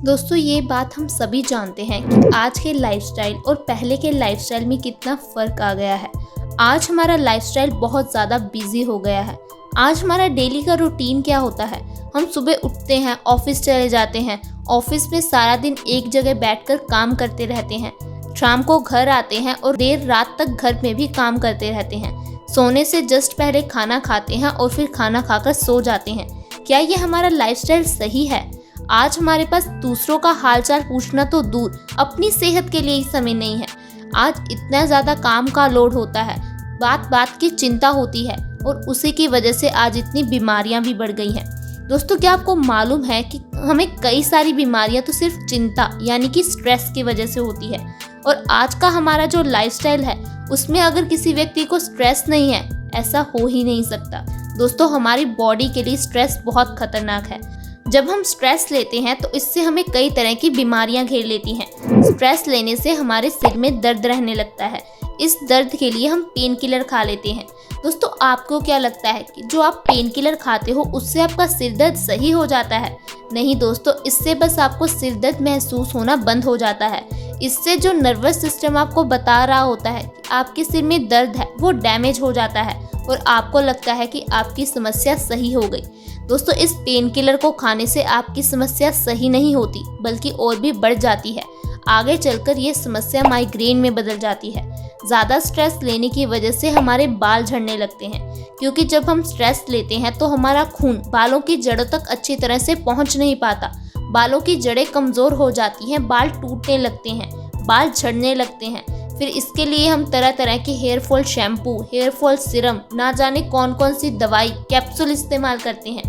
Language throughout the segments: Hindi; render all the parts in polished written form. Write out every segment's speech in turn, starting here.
दोस्तों ये बात हम सभी जानते हैं कि आज के लाइफस्टाइल और पहले के लाइफस्टाइल में कितना फ़र्क आ गया है। आज हमारा लाइफस्टाइल बहुत ज़्यादा बिजी हो गया है। आज हमारा डेली का रूटीन क्या होता है, हम सुबह उठते हैं, ऑफिस चले जाते हैं, ऑफिस में सारा दिन एक जगह बैठकर काम करते रहते हैं, शाम को घर आते हैं और देर रात तक घर में भी काम करते रहते हैं, सोने से जस्ट पहले खाना खाते हैं और फिर खाना खाकर सो जाते हैं। क्या ये हमारा लाइफस्टाइल सही है? आज हमारे पास दूसरों का हालचाल पूछना तो दूर, अपनी सेहत के लिए ही समय नहीं है। आज इतना ज़्यादा काम का लोड होता है, बात बात की चिंता होती है और उसी की वजह से आज इतनी बीमारियां भी बढ़ गई हैं। दोस्तों क्या आपको मालूम है कि हमें कई सारी बीमारियां तो सिर्फ चिंता यानी कि स्ट्रेस की वजह से होती है, और आज का हमारा जो लाइफस्टाइल है उसमें अगर किसी व्यक्ति को स्ट्रेस नहीं है, ऐसा हो ही नहीं सकता। दोस्तों हमारी बॉडी के लिए स्ट्रेस बहुत खतरनाक है। जब हम स्ट्रेस लेते हैं तो इससे हमें कई तरह की बीमारियां घेर लेती हैं। स्ट्रेस लेने से हमारे सिर में दर्द रहने लगता है, इस दर्द के लिए हम पेन किलर खा लेते हैं। दोस्तों आपको क्या लगता है कि जो आप पेन किलर खाते हो उससे आपका सिर दर्द सही हो जाता है? नहीं दोस्तों, इससे बस आपको सिर दर्द महसूस होना बंद हो जाता है। इससे जो नर्वस सिस्टम आपको बता रहा होता है कि आपके सिर में दर्द है, वो डैमेज हो जाता है और आपको लगता है कि आपकी समस्या सही हो गई। दोस्तों इस पेन किलर को खाने से आपकी समस्या सही नहीं होती, बल्कि और भी बढ़ जाती है। आगे चलकर ये समस्या माइग्रेन में बदल जाती है। ज़्यादा स्ट्रेस लेने की वजह से हमारे बाल झड़ने लगते हैं, क्योंकि जब हम स्ट्रेस लेते हैं तो हमारा खून बालों की जड़ों तक अच्छी तरह से पहुंच नहीं पाता। बालों की जड़ें कमज़ोर हो जाती हैं, बाल टूटने लगते हैं, बाल झड़ने लगते हैं। फिर इसके लिए हम तरह तरह के hair fall shampoo, hair fall serum, ना जाने कौन कौन सी दवाई, कैप्सूल इस्तेमाल करते हैं।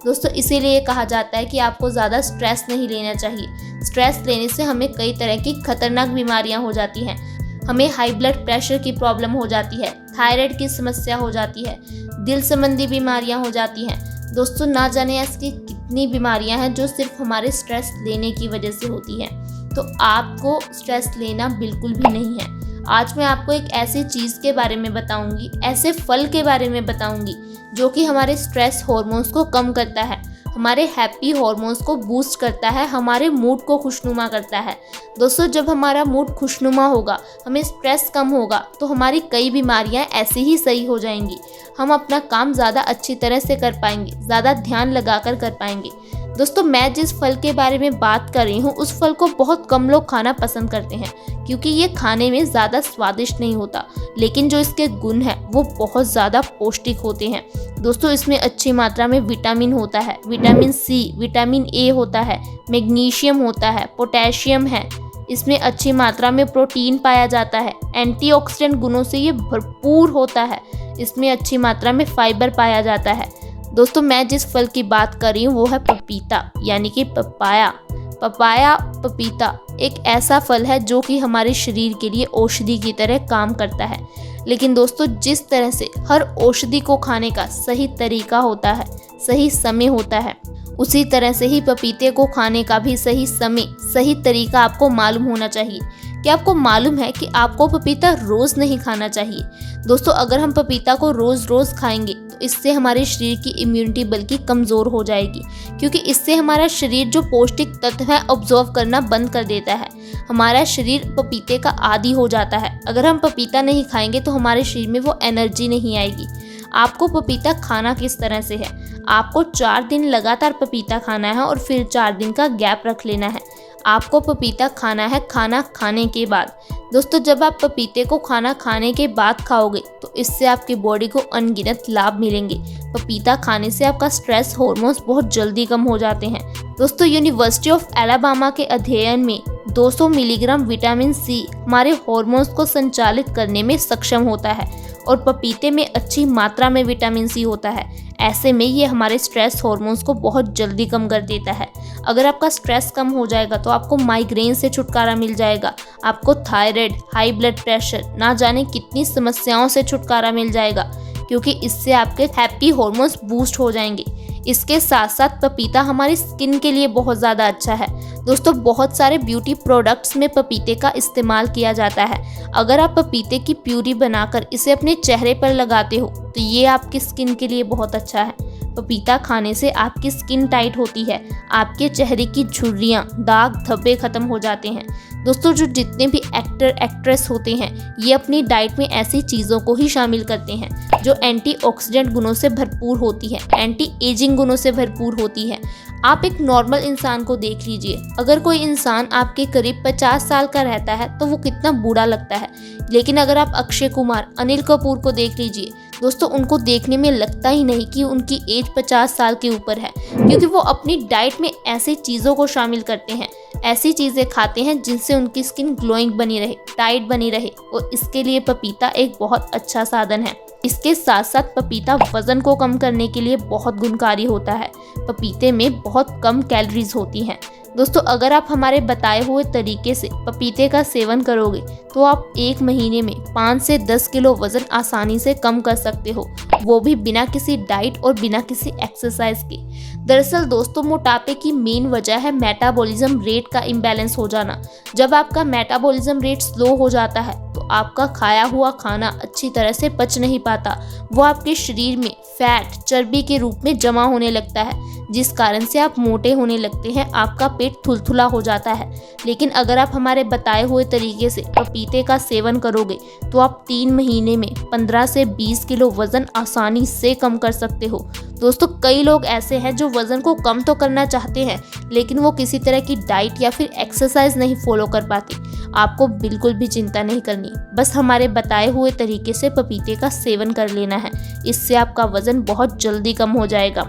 दोस्तों इसीलिए कहा जाता है कि आपको ज़्यादा स्ट्रेस नहीं लेना चाहिए। स्ट्रेस लेने से हमें कई तरह की खतरनाक बीमारियां हो जाती हैं। हमें हाई ब्लड प्रेशर की प्रॉब्लम हो जाती है, थायराइड की समस्या हो जाती है, दिल संबंधी बीमारियां हो जाती हैं। दोस्तों ना जाने ऐसी कितनी बीमारियां हैं जो सिर्फ हमारे स्ट्रेस लेने की वजह से होती हैं। तो आपको स्ट्रेस लेना बिल्कुल भी नहीं है। आज मैं आपको एक ऐसी चीज़ के बारे में बताऊंगी, ऐसे फल के बारे में बताऊंगी जो कि हमारे स्ट्रेस हार्मोन्स को कम करता है, हमारे हैप्पी हार्मोन्स को बूस्ट करता है, हमारे मूड को खुशनुमा करता है। दोस्तों जब हमारा मूड खुशनुमा होगा, हमें स्ट्रेस कम होगा, तो हमारी कई बीमारियां ऐसे ही सही हो जाएंगी। हम अपना काम ज़्यादा अच्छी तरह से कर पाएंगे, ज़्यादा ध्यान लगाकर कर पाएंगे। दोस्तों मैं जिस फल के बारे में बात कर रही हूँ उस फल को बहुत कम लोग खाना पसंद करते हैं, क्योंकि ये खाने में ज़्यादा स्वादिष्ट नहीं होता, लेकिन जो इसके गुण हैं वो बहुत ज़्यादा पौष्टिक होते हैं। दोस्तों इसमें अच्छी मात्रा में विटामिन होता है, विटामिन सी, विटामिन ए होता है, मैग्नीशियम होता है, पोटेशियम है, इसमें अच्छी मात्रा में प्रोटीन पाया जाता है, एंटीऑक्सीडेंट गुणों से ये भरपूर होता है, इसमें अच्छी मात्रा में फाइबर पाया जाता है। दोस्तों मैं जिस फल की बात कर रही हूँ वो है पपीता यानी कि पपाया। पपीता एक ऐसा फल है जो कि हमारे शरीर के लिए औषधि की तरह काम करता है। लेकिन दोस्तों जिस तरह से हर औषधि को खाने का सही तरीका होता है, सही समय होता है, उसी तरह से ही पपीते को खाने का भी सही समय, सही तरीका आपको मालूम होना चाहिए। क्या आपको मालूम है कि आपको पपीता रोज़ नहीं खाना चाहिए? दोस्तों अगर हम पपीता को रोज़ खाएंगे तो इससे हमारे शरीर की इम्यूनिटी बल्कि कमज़ोर हो जाएगी, क्योंकि इससे हमारा शरीर जो पौष्टिक तत्व है ऑब्जर्व करना बंद कर देता है। हमारा शरीर पपीते का आदी हो जाता है। अगर हम पपीता नहीं खाएंगे तो हमारे शरीर में वो एनर्जी नहीं आएगी। आपको पपीता खाना किस तरह से है? आपको 4 दिन लगातार पपीता खाना है और फिर 4 दिन का गैप रख लेना है। आपको पपीता खाना है खाना खाने के बाद। दोस्तों जब आप पपीते को खाना खाने के बाद खाओगे तो इससे आपकी बॉडी को अनगिनत लाभ मिलेंगे। पपीता खाने से आपका स्ट्रेस हार्मोन्स बहुत जल्दी कम हो जाते हैं। दोस्तों यूनिवर्सिटी ऑफ अलाबामा के अध्ययन में 200 मिलीग्राम विटामिन सी हमारे हार्मोन्स को संचालित करने में सक्षम होता है, और पपीते में अच्छी मात्रा में विटामिन सी होता है। ऐसे में ये हमारे स्ट्रेस हार्मोन्स को बहुत जल्दी कम कर देता है। अगर आपका स्ट्रेस कम हो जाएगा तो आपको माइग्रेन से छुटकारा मिल जाएगा, आपको थायराइड, हाई ब्लड प्रेशर, ना जाने कितनी समस्याओं से छुटकारा मिल जाएगा, क्योंकि इससे आपके हैप्पी हार्मोन्स बूस्ट हो जाएंगे। इसके साथ साथ पपीता हमारी स्किन के लिए बहुत ज़्यादा अच्छा है। दोस्तों बहुत सारे ब्यूटी प्रोडक्ट्स में पपीते का इस्तेमाल किया जाता है। अगर आप पपीते की प्यूरी बनाकर इसे अपने चेहरे पर लगाते हो तो ये आपकी स्किन के लिए बहुत अच्छा है। पपीता खाने से आपकी स्किन टाइट होती है, आपके चेहरे की झुर्रियाँ, दाग धब्बे खत्म हो जाते हैं। दोस्तों जो जितने भी एक्टर एक्ट्रेस होते हैं ये अपनी डाइट में ऐसी चीज़ों को ही शामिल करते हैं जो एंटीऑक्सीडेंट गुणों से भरपूर होती है, एंटी एजिंग गुणों से भरपूर होती है। आप एक नॉर्मल इंसान को देख लीजिए, अगर कोई इंसान आपके करीब 50 साल का रहता है तो वो कितना बूढ़ा लगता है, लेकिन अगर आप अक्षय कुमार, अनिल कपूर को देख लीजिए दोस्तों, उनको देखने में लगता ही नहीं कि उनकी एज 50 साल के ऊपर है, क्योंकि वो अपनी डाइट में ऐसी चीज़ों को शामिल करते हैं, ऐसी चीज़ें खाते हैं जिनसे उनकी स्किन ग्लोइंग बनी रहे, टाइट बनी रहे, और इसके लिए पपीता एक बहुत अच्छा साधन है। इसके साथ साथ पपीता वज़न को कम करने के लिए बहुत गुणकारी होता है। पपीते में बहुत कम कैलोरीज होती हैं। दोस्तों अगर आप हमारे बताए हुए तरीके से पपीते का सेवन करोगे तो आप 1 महीने में 5 से 10 किलो वज़न आसानी से कम कर सकते हो, वो भी बिना किसी डाइट और बिना किसी एक्सरसाइज के। दरअसल दोस्तों मोटापे की मेन वजह है मेटाबॉलिज्म रेट का इम्बैलेंस हो जाना। जब आपका मेटाबॉलिज्म रेट स्लो हो जाता है तो आपका खाया हुआ खाना अच्छी तरह से पच नहीं पाता, वो आपके शरीर में फैट, चर्बी के रूप में जमा होने लगता है, जिस कारण से आप मोटे होने लगते हैं, आपका पेट थुलथुला हो जाता है। लेकिन अगर आप हमारे बताए हुए तरीके से पपीते का सेवन करोगे तो आप 3 महीने में 15 से 20 किलो वज़न आसानी से कम कर सकते हो। दोस्तों कई लोग ऐसे हैं जो वज़न को कम तो करना चाहते हैं लेकिन वो किसी तरह की डाइट या फिर एक्सरसाइज नहीं फॉलो कर पाते। आपको बिल्कुल भी चिंता नहीं करनी, बस हमारे बताए हुए तरीके से पपीते का सेवन कर लेना है, इससे आपका वज़न बहुत जल्दी कम हो जाएगा।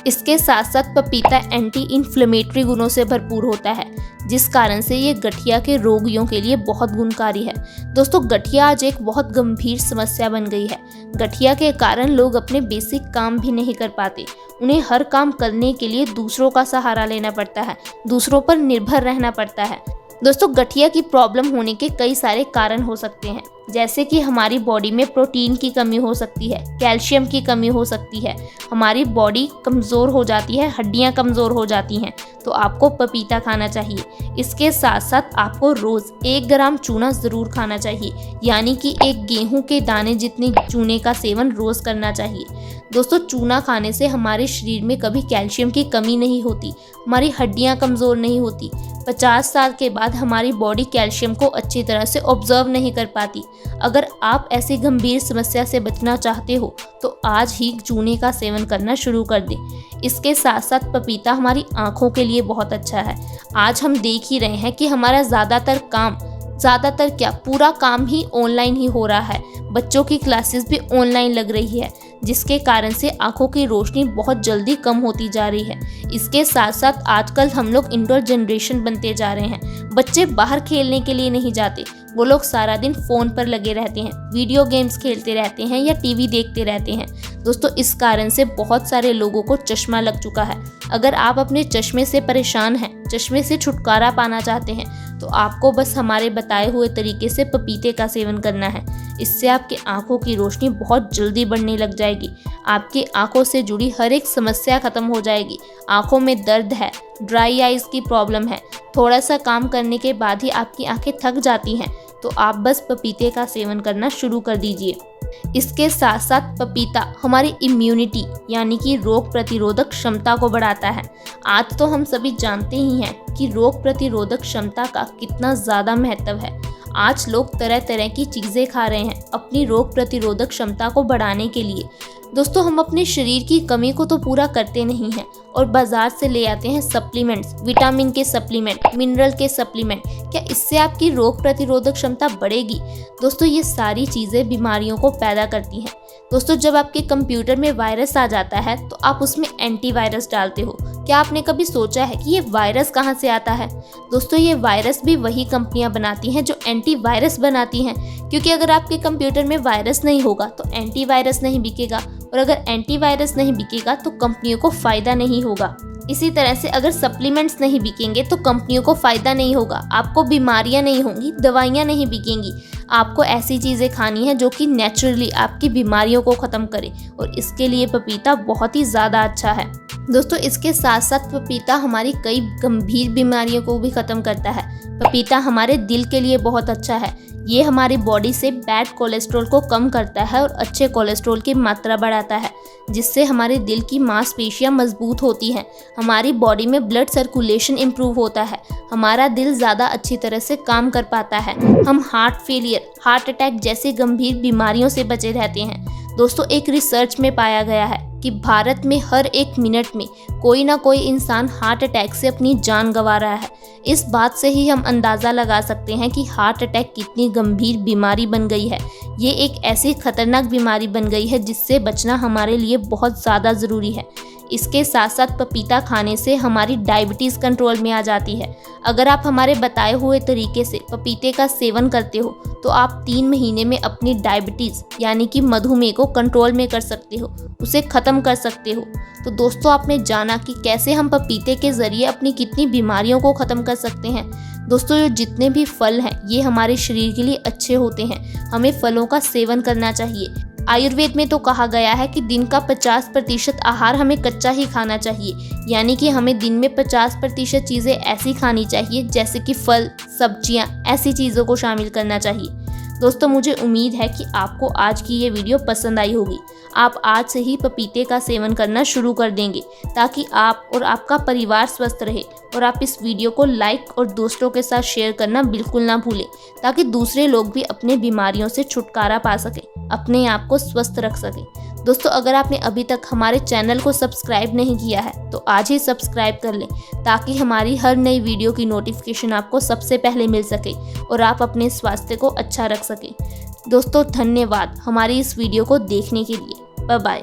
इसके साथ साथ पपीता एंटी इन्फ्लेमेटरी गुणों से भरपूर होता है, जिस कारण से ये गठिया के रोगियों के लिए बहुत गुणकारी है। दोस्तों गठिया आज एक बहुत गंभीर समस्या बन गई है। गठिया के कारण लोग अपने बेसिक काम भी नहीं कर पाते, उन्हें हर काम करने के लिए दूसरों का सहारा लेना पड़ता है, दूसरों पर निर्भर रहना पड़ता है। दोस्तों गठिया की प्रॉब्लम होने के कई सारे कारण हो सकते हैं, जैसे कि हमारी बॉडी में प्रोटीन की कमी हो सकती है, कैल्शियम की कमी हो सकती है, हमारी बॉडी कमज़ोर हो जाती है, हड्डियां कमज़ोर हो जाती हैं, तो आपको पपीता खाना चाहिए। इसके साथ साथ आपको रोज़ 1 ग्राम चूना ज़रूर खाना चाहिए, यानी कि एक गेहूं के दाने जितने चूने का सेवन रोज़ करना चाहिए। दोस्तों चूना खाने से हमारे शरीर में कभी कैल्शियम की कमी नहीं होती, हमारी हड्डियां कमज़ोर नहीं होती। 50 साल के बाद हमारी बॉडी कैल्शियम को अच्छी तरह से ऑब्जर्व नहीं कर पाती। अगर आप ऐसी गंभीर समस्या से बचना चाहते हो तो आज ही चूने का सेवन करना शुरू कर दें। इसके साथ साथ पपीता हमारी आँखों के लिए बहुत अच्छा है। आज हम देख ही रहे हैं कि हमारा ज़्यादातर क्या पूरा काम ही ऑनलाइन ही हो रहा है, बच्चों की क्लासेस भी ऑनलाइन लग रही है, जिसके कारण से आंखों की रोशनी बहुत जल्दी कम होती जा रही है। इसके साथ साथ आजकल हम लोग इंडोर जनरेशन बनते जा रहे हैं। बच्चे बाहर खेलने के लिए नहीं जाते, वो लोग सारा दिन फ़ोन पर लगे रहते हैं, वीडियो गेम्स खेलते रहते हैं या टीवी देखते रहते हैं। दोस्तों इस कारण से बहुत सारे लोगों को चश्मा लग चुका है। अगर आप अपने चश्मे से परेशान हैं, चश्मे से छुटकारा पाना चाहते हैं, तो आपको बस हमारे बताए हुए तरीके से पपीते का सेवन करना है। इससे आपकी आंखों की रोशनी बहुत जल्दी बढ़ने लग जाएगी, आपकी आंखों से जुड़ी हर एक समस्या खत्म हो जाएगी। आंखों में दर्द है, ड्राई आइज़ की प्रॉब्लम है, थोड़ा सा काम करने के बाद ही आपकी आंखें थक जाती हैं, तो आप बस पपीते का सेवन करना शुरू कर दीजिए। इसके साथ साथ पपीता हमारी इम्यूनिटी यानी कि रोग प्रतिरोधक क्षमता को बढ़ाता है। आज तो हम सभी जानते ही हैं कि रोग प्रतिरोधक क्षमता का कितना ज़्यादा महत्व है। आज लोग तरह तरह की चीज़ें खा रहे हैं अपनी रोग प्रतिरोधक क्षमता को बढ़ाने के लिए। दोस्तों हम अपने शरीर की कमी को तो पूरा करते नहीं हैं और बाज़ार से ले आते हैं सप्लीमेंट्स, विटामिन के सप्लीमेंट, मिनरल के सप्लीमेंट। क्या इससे आपकी रोग प्रतिरोधक क्षमता बढ़ेगी? दोस्तों ये सारी चीज़ें बीमारियों को पैदा करती हैं। दोस्तों जब आपके कंप्यूटर में वायरस आ जाता है तो आप उसमें एंटीवायरस डालते हो। क्या आपने कभी सोचा है कि ये वायरस कहाँ से आता है? दोस्तों ये वायरस भी वही कंपनियां बनाती हैं जो एंटीवायरस बनाती हैं, क्योंकि अगर आपके कंप्यूटर में वायरस नहीं होगा तो एंटीवायरस नहीं बिकेगा, और अगर एंटीवायरस नहीं बिकेगा तो कंपनियों को फ़ायदा नहीं होगा। इसी तरह से अगर सप्लीमेंट्स नहीं बिकेंगे तो कंपनियों को फ़ायदा नहीं होगा, आपको बीमारियां नहीं होंगी, दवाइयां नहीं बिकेंगी। आपको ऐसी चीज़ें खानी है जो कि नेचुरली आपकी बीमारियों को ख़त्म करे, और इसके लिए पपीता बहुत ही ज़्यादा अच्छा है। दोस्तों इसके साथ साथ पपीता हमारी कई गंभीर बीमारियों को भी ख़त्म करता है। पपीता हमारे दिल के लिए बहुत अच्छा है। ये हमारी बॉडी से बैड कोलेस्ट्रॉल को कम करता है और अच्छे कोलेस्ट्रॉल की मात्रा बढ़ाता है, जिससे हमारे दिल की मांसपेशियां मजबूत होती हैं, हमारी बॉडी में ब्लड सर्कुलेशन इम्प्रूव होता है, हमारा दिल ज़्यादा अच्छी तरह से काम कर पाता है, हम हार्ट फेलियर, हार्ट अटैक जैसी गंभीर बीमारियों से बचे रहते हैं। दोस्तों, एक रिसर्च में पाया गया है कि भारत में हर 1 मिनट में कोई ना कोई इंसान हार्ट अटैक से अपनी जान गंवा रहा है। इस बात से ही हम अंदाज़ा लगा सकते हैं कि हार्ट अटैक कितनी गंभीर बीमारी बन गई है। ये एक ऐसी खतरनाक बीमारी बन गई है जिससे बचना हमारे लिए बहुत ज़्यादा ज़रूरी है। इसके साथ साथ पपीता खाने से हमारी डायबिटीज़ कंट्रोल में आ जाती है। अगर आप हमारे बताए हुए तरीके से पपीते का सेवन करते हो तो आप 3 महीने में अपनी डायबिटीज़ यानी कि मधुमेह को कंट्रोल में कर सकते हो, उसे ख़त्म कर सकते हो। तो दोस्तों, आपने जाना कि कैसे हम पपीते के ज़रिए अपनी कितनी बीमारियों को ख़त्म कर सकते हैं। दोस्तों, ये जितने भी फल हैं ये हमारे शरीर के लिए अच्छे होते हैं, हमें फलों का सेवन करना चाहिए। आयुर्वेद में तो कहा गया है कि दिन का 50% आहार हमें कच्चा ही खाना चाहिए, यानी कि हमें दिन में 50% चीज़ें ऐसी खानी चाहिए जैसे कि फल, सब्जियां, ऐसी चीज़ों को शामिल करना चाहिए। दोस्तों, मुझे उम्मीद है कि आपको आज की ये वीडियो पसंद आई होगी। आप आज से ही पपीते का सेवन करना शुरू कर देंगे ताकि आप और आपका परिवार स्वस्थ रहे। और आप इस वीडियो को लाइक और दोस्तों के साथ शेयर करना बिल्कुल ना भूलें ताकि दूसरे लोग भी अपने बीमारियों से छुटकारा पा सकें, अपने आप को स्वस्थ रख सकें। दोस्तों, अगर आपने अभी तक हमारे चैनल को सब्सक्राइब नहीं किया है तो आज ही सब्सक्राइब कर लें ताकि हमारी हर नई वीडियो की नोटिफिकेशन आपको सबसे पहले मिल सके और आप अपने स्वास्थ्य को अच्छा रख सकें। दोस्तों, धन्यवाद हमारी इस वीडियो को देखने के लिए। Bye bye.